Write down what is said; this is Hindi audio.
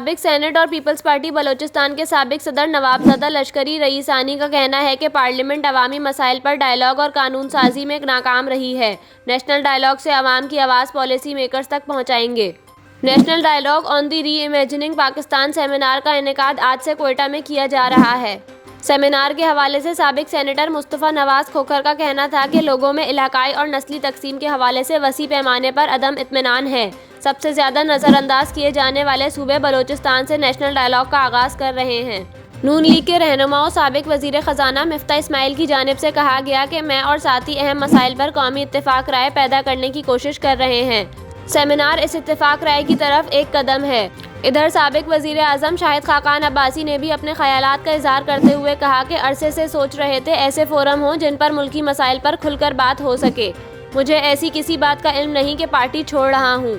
साबिक सेनेट और पीपल्स पार्टी बलोचिस्तान के साबिक सदर नवाबजादा लश्करी रईसानी का कहना है कि पार्लियामेंट अवामी मसाइल पर डायलॉग और कानून साजी में नाकाम रही है। नेशनल डायलॉग से अवाम की आवाज़ पॉलिसी मेकर्स तक पहुँचाएंगे। नेशनल डायलॉग ऑन दी री इमेजिनिंग पाकिस्तान सेमिनार का इनेकाद आज से क्वेटा में किया जा रहा है। सेमिनार के हवाले से साबिक सेनेटर मुस्तफ़ा नवाज़ खोखर का कहना था कि लोगों में इलाकाई और नस्ली तकसीम के हवाले से वसी पैमाने पर अदम इत्मीनान है। सबसे ज़्यादा नज़रअंदाज किए जाने वाले सूबे बलोचिस्तान से नेशनल डायलॉग का आगाज़ कर रहे हैं। नून लीग के रहनुमाओं साबिक वज़ीर ख़जाना मिफ्ता इस्माइल की जानिब से कहा गया कि मैं और साथी अहम मसाइल पर कौमी इत्तेफाक राय पैदा करने की कोशिश कर रहे हैं। सेमिनार इस इत्तेफाक राय की तरफ एक कदम है। इधर साबिक वज़ीर आज़म शाहिद खाकान अब्बासी ने भी अपने ख्यालात का इज़हार करते हुए कहा कि अरसे से सोच रहे थे ऐसे फोरम हों जिन पर मुल्की मसाइल पर खुलकर बात हो सके। मुझे ऐसी किसी बात का इल्म नहीं कि पार्टी छोड़ रहा हूँ।